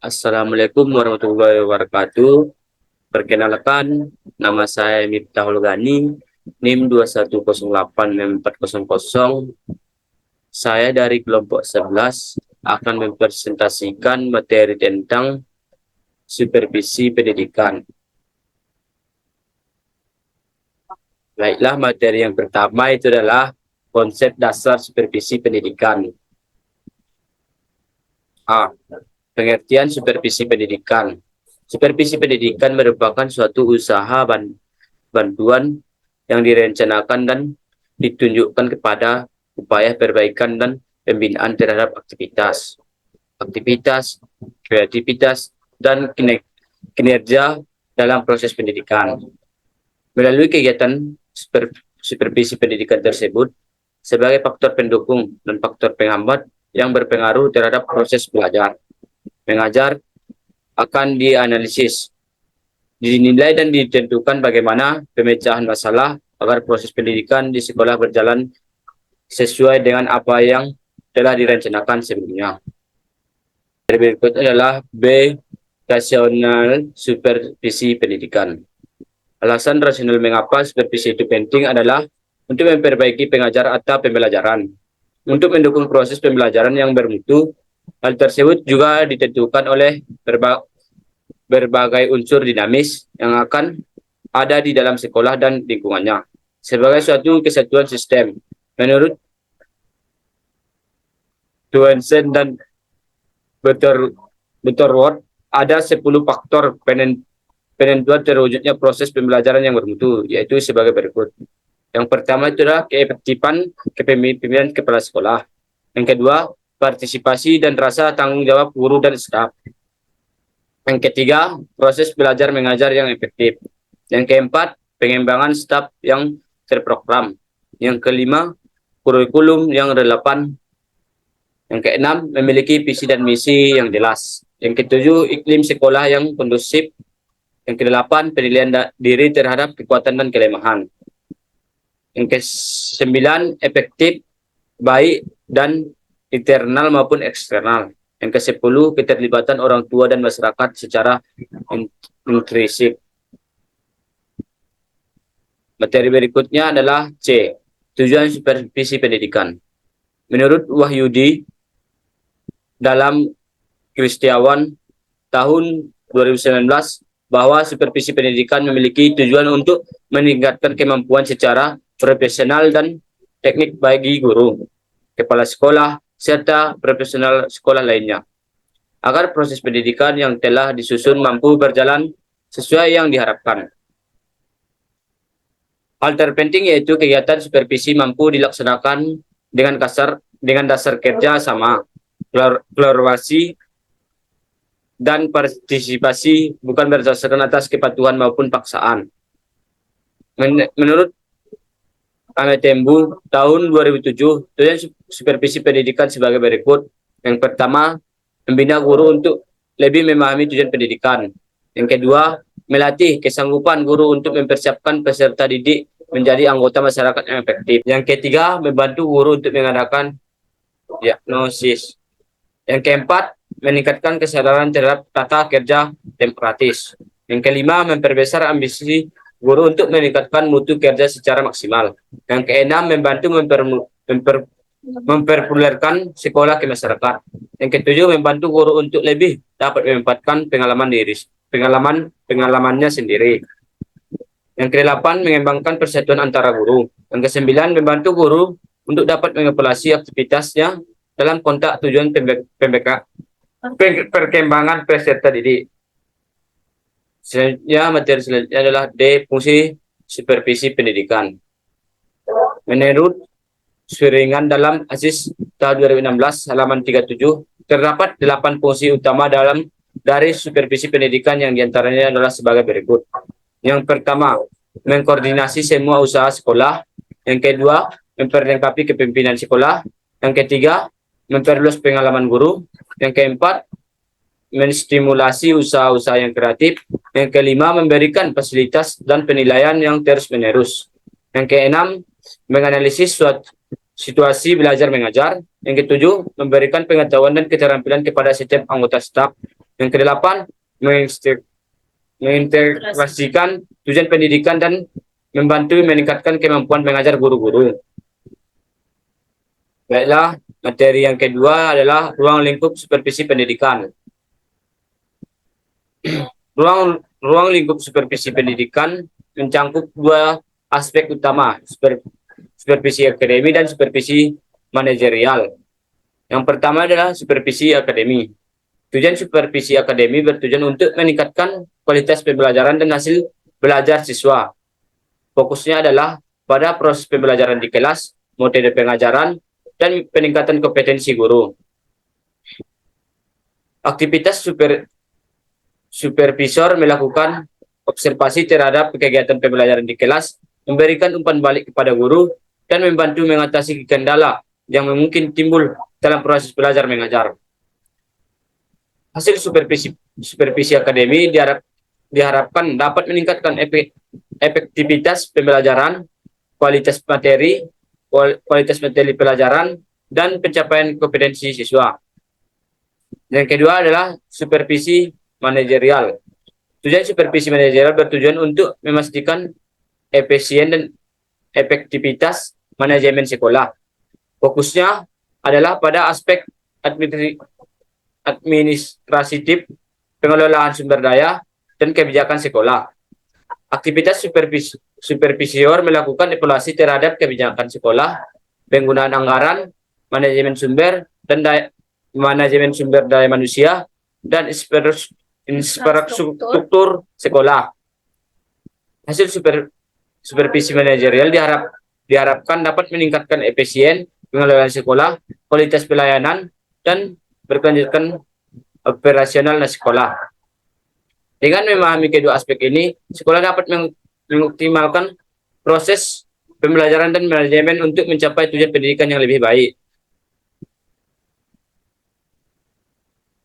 Assalamualaikum warahmatullahi wabarakatuh. Perkenalkan, nama saya Miftahul Gani, NIM 21086400. Saya dari kelompok 11 akan mempresentasikan materi tentang supervisi pendidikan. Baiklah, materi yang pertama itu adalah konsep dasar supervisi pendidikan. A. Pengertian supervisi pendidikan. Supervisi pendidikan merupakan suatu usaha bantuan yang direncanakan dan ditunjukkan kepada upaya perbaikan dan pembinaan terhadap aktivitas, kreativitas, dan kinerja dalam proses pendidikan. Melalui kegiatan supervisi pendidikan tersebut, sebagai faktor pendukung dan faktor penghambat yang berpengaruh terhadap proses belajar, mengajar, akan dianalisis, dinilai dan ditentukan bagaimana pemecahan masalah agar proses pendidikan di sekolah berjalan sesuai dengan apa yang telah direncanakan sebelumnya. Berikut adalah B. Rasional supervisi pendidikan. Alasan rasional mengapa supervisi itu penting adalah untuk memperbaiki pengajar atau pembelajaran, untuk mendukung proses pembelajaran yang bermutu. Hal tersebut juga ditentukan oleh berbagai unsur dinamis yang akan ada di dalam sekolah dan lingkungannya sebagai suatu kesatuan sistem. Menurut Duensen dan Butterworth, ada 10 faktor penentuan terwujudnya proses pembelajaran yang bermutu, yaitu sebagai berikut. Yang pertama itu adalah keefektifan kepemimpinan kepala sekolah. Yang kedua, partisipasi dan rasa tanggung jawab guru dan staf. Yang ketiga, proses belajar mengajar yang efektif. Yang keempat, pengembangan staf yang terprogram. Yang kelima, kurikulum yang relevan. Yang keenam, memiliki visi dan misi yang jelas. Yang ketujuh, iklim sekolah yang kondusif. Yang kedelapan, penilaian diri terhadap kekuatan dan kelemahan. Yang kesembilan, efektif, baik, dan internal maupun eksternal. Yang ke-10, keterlibatan orang tua dan masyarakat secara inklusif. Materi berikutnya adalah C. Tujuan supervisi pendidikan. Menurut Wahyudi, dalam Kristiawan tahun 2019, bahwa supervisi pendidikan memiliki tujuan untuk meningkatkan kemampuan secara profesional dan teknik bagi guru, kepala sekolah, serta profesional sekolah lainnya, agar proses pendidikan yang telah disusun mampu berjalan sesuai yang diharapkan. Hal terpenting yaitu kegiatan supervisi mampu dilaksanakan dengan dasar kerja sama, kolaborasi, dan partisipasi, bukan berdasarkan atas kepatuhan maupun paksaan. Menurut Ametembu tahun 2007, tujuan supervisi pendidikan sebagai berikut. Yang pertama, membina guru untuk lebih memahami tujuan pendidikan. Yang kedua, melatih kesanggupan guru untuk mempersiapkan peserta didik menjadi anggota masyarakat yang efektif. Yang ketiga, membantu guru untuk mengadakan diagnosis. Yang keempat, meningkatkan kesadaran terhadap tata kerja demokratis. Yang kelima, memperbesar ambisi guru untuk meningkatkan mutu kerja secara maksimal. Yang keenam, membantu memperpopulerkan sekolah ke masyarakat. Yang ketujuh, membantu guru untuk lebih dapat memanfaatkan pengalamannya sendiri. Yang kedelapan, mengembangkan persatuan antara guru. Yang kesembilan, membantu guru untuk dapat mengevaluasi aktivitasnya dalam konteks tujuan perkembangan peserta didik. Selanjutnya, materi selanjutnya adalah D. Fungsi supervisi pendidikan. Menurut Suringan dalam ASIS tahun 2016 halaman 37, terdapat 8 fungsi utama dari supervisi pendidikan yang diantaranya adalah sebagai berikut. Yang pertama, mengkoordinasi semua usaha sekolah. Yang kedua, memperlengkapi kepemimpinan sekolah. Yang ketiga, memperluas pengalaman guru. Yang keempat, menstimulasi usaha-usaha yang kreatif. Yang kelima, memberikan fasilitas dan penilaian yang terus-menerus. Yang keenam, menganalisis situasi belajar mengajar. Yang ketujuh, memberikan pengetahuan dan keterampilan kepada setiap anggota staf. Yang kedelapan, mengintegrasikan tujuan pendidikan dan membantu meningkatkan kemampuan mengajar guru-guru. Baiklah, materi yang kedua adalah ruang lingkup supervisi pendidikan. Ruang lingkup supervisi pendidikan mencangkup dua aspek utama, supervisi akademi dan supervisi manajerial. Yang pertama adalah supervisi akademi. Tujuan supervisi akademi bertujuan untuk meningkatkan kualitas pembelajaran dan hasil belajar siswa. Fokusnya adalah pada proses pembelajaran di kelas, metode pengajaran, dan peningkatan kompetensi guru. Aktivitas supervisor melakukan observasi terhadap kegiatan pembelajaran di kelas, memberikan umpan balik kepada guru, dan membantu mengatasi kendala yang mungkin timbul dalam proses belajar mengajar. Hasil supervisi akademi diharapkan dapat meningkatkan efektivitas pembelajaran, kualitas materi pelajaran, dan pencapaian kompetensi siswa. Yang kedua adalah supervisi manajerial. Tujuan supervisi manajerial bertujuan untuk memastikan efisien dan efektivitas manajemen sekolah. Fokusnya adalah pada aspek administratif, pengelolaan sumber daya, dan kebijakan sekolah. Aktivitas supervisor melakukan evaluasi terhadap kebijakan sekolah, penggunaan anggaran, manajemen sumber daya manusia, dan infrastruktur sekolah. Hasil supervisi manajerial diharapkan dapat meningkatkan efisien pengelolaan sekolah, kualitas pelayanan, dan berkelanjutan operasional sekolah. Dengan memahami kedua aspek ini, sekolah dapat mengoptimalkan proses pembelajaran dan manajemen untuk mencapai tujuan pendidikan yang lebih baik.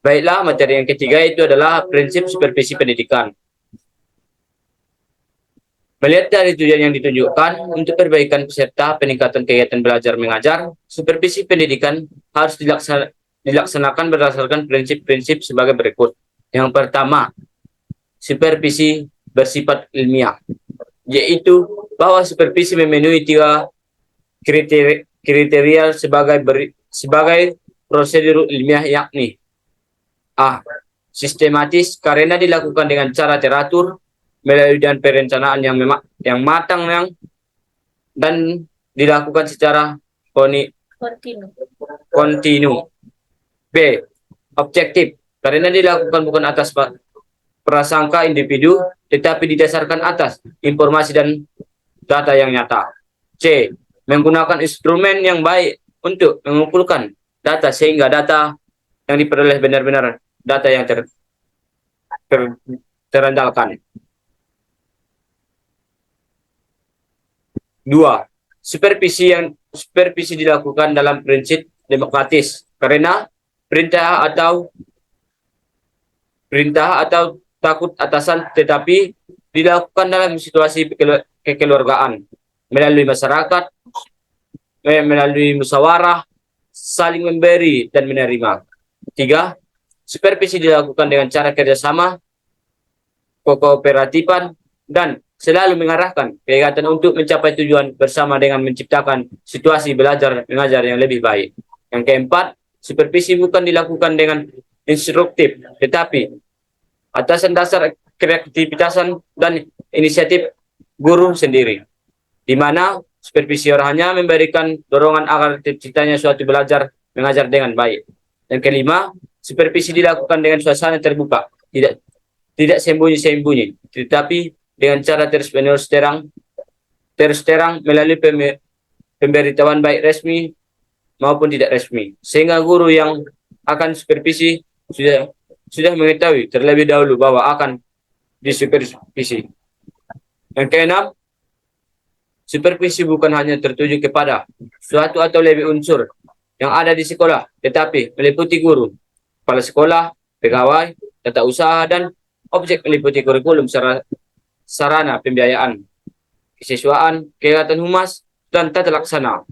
Baiklah, materi yang ketiga itu adalah prinsip supervisi pendidikan. Melihat dari tujuan yang ditunjukkan untuk perbaikan peserta peningkatan kegiatan belajar mengajar, supervisi pendidikan harus dilaksanakan berdasarkan prinsip-prinsip sebagai berikut. Yang pertama, supervisi bersifat ilmiah, yaitu bahwa supervisi memenuhi 3 kriteria sebagai prosedur ilmiah, yakni A. Sistematis karena dilakukan dengan cara teratur melalui dan perencanaan yang matang dan dilakukan secara kontinu. B. Objektif karena dilakukan bukan atas prasangka individu, tetapi didasarkan atas informasi dan data yang nyata. C. Menggunakan instrumen yang baik untuk mengumpulkan data sehingga data yang diperoleh benar-benar data yang terandalkan. 2. Supervisi dilakukan dalam prinsip demokratis karena perintah atau takut atasan, tetapi dilakukan dalam situasi kekeluargaan melalui masyarakat, melalui musyawarah, saling memberi dan menerima. 3. Supervisi dilakukan dengan cara kerjasama, kooperativan, dan selalu mengarahkan kegiatan untuk mencapai tujuan bersama dengan menciptakan situasi belajar mengajar yang lebih baik. Yang keempat, supervisi bukan dilakukan dengan instruktif, tetapi atas dasar kreativitas dan inisiatif guru sendiri, di mana supervisor hanya memberikan dorongan agar terciptanya suatu belajar mengajar dengan baik. Yang kelima, supervisi dilakukan dengan suasana terbuka, tidak sembunyi-sembunyi, tetapi dengan cara terus terang melalui pemberitahuan baik resmi maupun tidak resmi, sehingga guru yang akan supervisi sudah mengetahui terlebih dahulu bahwa akan disupervisi. Yang keenam, supervisi bukan hanya tertuju kepada suatu atau lebih unsur yang ada di sekolah, tetapi meliputi guru, kepala sekolah, pegawai, tata usaha, dan objek meliputi kurikulum, sarana pembiayaan, kesiswaan, kegiatan humas, dan tata laksana.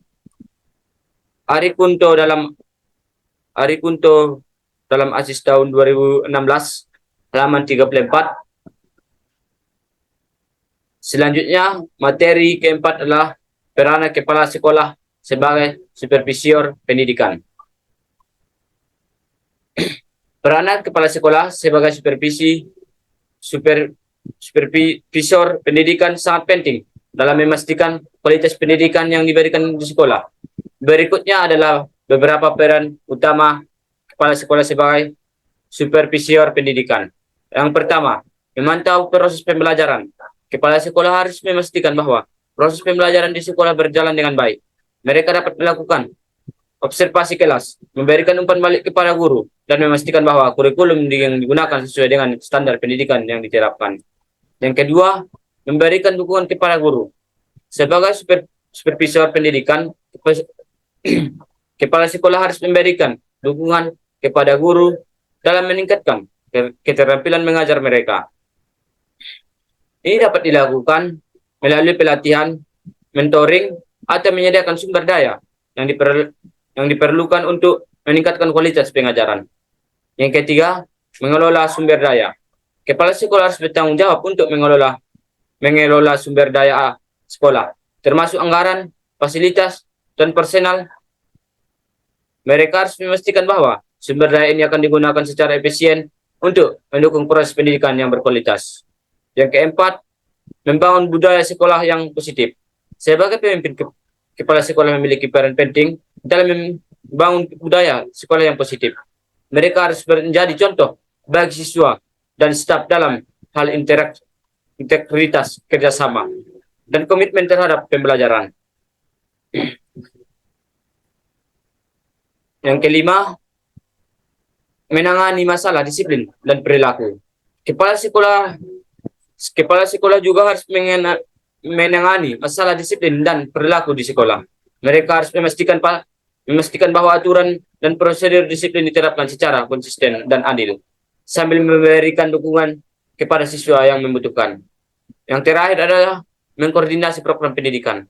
Ari Kunto dalam ASIS tahun 2016 halaman 34. Selanjutnya, materi keempat adalah peranan kepala sekolah sebagai supervisor pendidikan. Peranan kepala sekolah sebagai supervisor pendidikan sangat penting dalam memastikan kualitas pendidikan yang diberikan di sekolah. Berikutnya adalah beberapa peran utama kepala sekolah sebagai supervisor pendidikan. Yang pertama, memantau proses pembelajaran. Kepala sekolah harus memastikan bahwa proses pembelajaran di sekolah berjalan dengan baik. Mereka dapat melakukan observasi kelas, memberikan umpan balik kepada guru, dan memastikan bahwa kurikulum yang digunakan sesuai dengan standar pendidikan yang diterapkan. Yang kedua, memberikan dukungan kepada guru. Sebagai supervisor pendidikan, kepala sekolah harus memberikan dukungan kepada guru dalam meningkatkan keterampilan mengajar mereka. Ini dapat dilakukan melalui pelatihan, mentoring, atau menyediakan sumber daya yang diperlukan untuk meningkatkan kualitas pengajaran. Yang ketiga, mengelola sumber daya. Kepala sekolah harus bertanggung jawab untuk mengelola sumber daya sekolah, termasuk anggaran, fasilitas, dan personal. Mereka harus memastikan bahwa sumber daya ini akan digunakan secara efisien untuk mendukung proses pendidikan yang berkualitas. Yang keempat, membangun budaya sekolah yang positif. Sebagai pemimpin, kepala sekolah memiliki peran penting dalam membangun budaya sekolah yang positif. Mereka harus menjadi contoh bagi siswa dan staf dalam hal integritas, kerjasama, dan komitmen terhadap pembelajaran. Yang kelima, menangani masalah disiplin dan perilaku. Kepala sekolah juga harus menangani masalah disiplin dan perilaku di sekolah. Mereka harus memastikan bahwa aturan dan prosedur disiplin diterapkan secara konsisten dan adil, sambil memberikan dukungan kepada siswa yang membutuhkan. Yang terakhir adalah mengkoordinasi program pendidikan.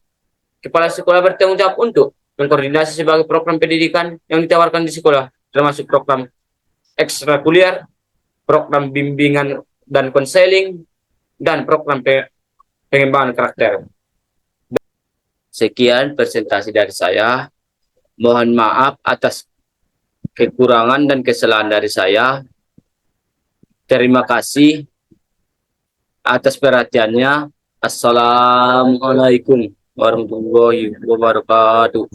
Kepala sekolah bertanggung jawab untuk mengkoordinasi sebagai program pendidikan yang ditawarkan di sekolah, termasuk program ekstrakurikuler, program bimbingan dan konseling, dan program pengembangan karakter. Sekian presentasi dari saya. Mohon maaf atas kekurangan dan kesalahan dari saya. Terima kasih atas perhatiannya. Assalamualaikum warahmatullahi wabarakatuh.